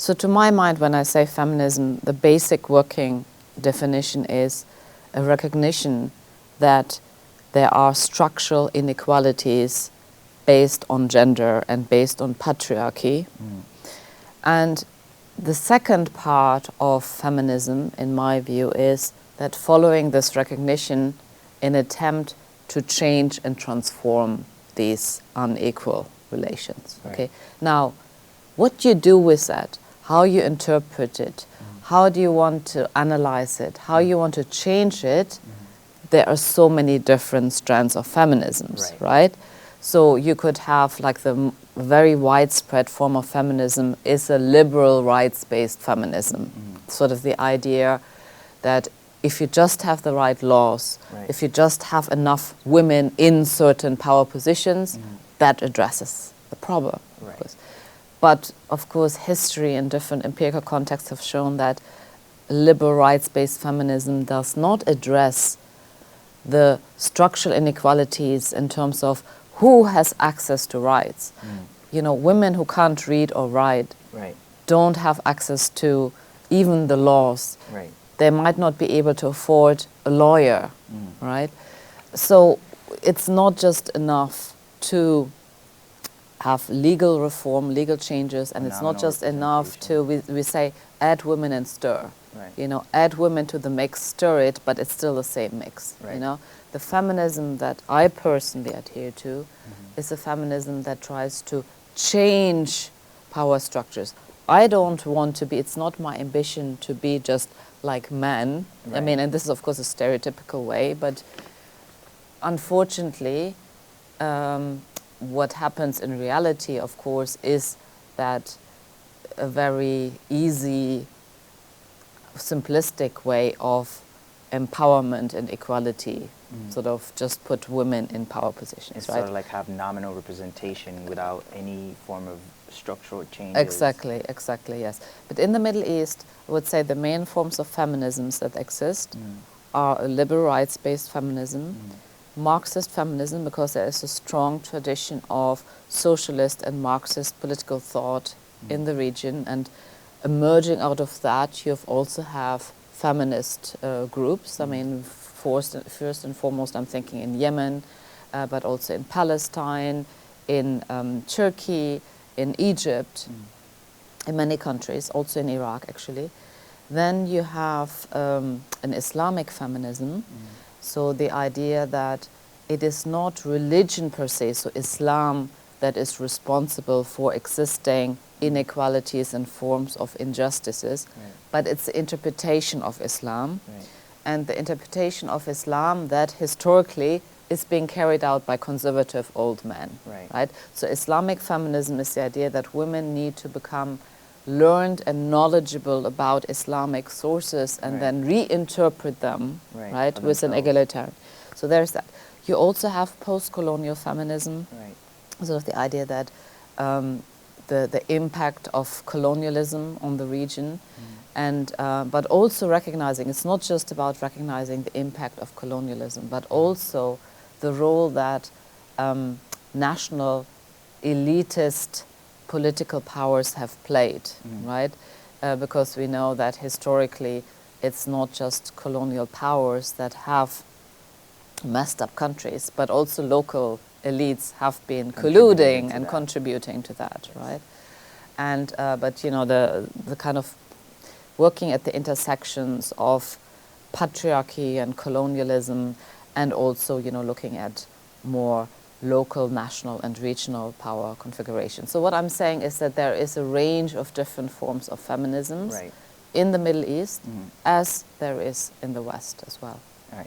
So to my mind, when I say feminism, the basic working definition is a recognition that there are structural inequalities based on gender and based on patriarchy. And the second part of feminism, in my view, is that following this recognition, an attempt to change and transform these unequal relations. Right. Okay. Now, what you do with that, how you interpret it, how do you want to analyze it, how you want to change it, there are so many different strands of feminisms, right? So you could have like the very widespread form of feminism is a liberal rights-based feminism. Sort of the idea that if you just have the right laws, if you just have enough women in certain power positions, that addresses the problem. Of course. But of course, history and different empirical contexts have shown that liberal rights-based feminism does not address the structural inequalities in terms of who has access to rights. You know, women who can't read or write don't have access to even the laws. They might not be able to afford a lawyer, right? So it's not just enough to have legal reform, legal changes, and it's not just enough to, we say, add women and stir. You know, add women to the mix, stir it, but it's still the same mix, you know? The feminism that I personally adhere to is a feminism that tries to change power structures. I don't want to be, it's not my ambition to be just like men. I mean, and this is of course a stereotypical way, but unfortunately, what happens in reality, of course, is that a very easy, simplistic way of empowerment and equality sort of just put women in power positions. It's sort of like have nominal representation without any form of structural changes. Exactly, exactly, yes. But in the Middle East, I would say the main forms of feminisms that exist are a liberal rights-based feminism, Marxist feminism, because there is a strong tradition of socialist and Marxist political thought in the region, and emerging out of that, you also have feminist groups. I mean, first and foremost, I'm thinking in Yemen, but also in Palestine, in Turkey, in Egypt, in many countries, also in Iraq, actually. Then you have an Islamic feminism, so the idea that it is not religion per se, so Islam, that is responsible for existing inequalities and forms of injustices, but it's the interpretation of Islam, and the interpretation of Islam that historically is being carried out by conservative old men, right? So Islamic feminism is the idea that women need to become learned and knowledgeable about Islamic sources and then reinterpret them, right, with an egalitarian. So there's that. You also have post-colonial feminism, sort of the idea that the impact of colonialism on the region, and but also recognizing, it's not just about recognizing the impact of colonialism, but also the role that national elitist political powers have played, right? Because we know that historically it's not just colonial powers that have messed up countries, but also local elites have been colluding and contributing to that, right? And but you know, the kind of working at the intersections of patriarchy and colonialism, and also, you know, looking at more local, national and regional power configuration. So what I'm saying is that there is a range of different forms of feminisms in the Middle East, as there is in the West as well.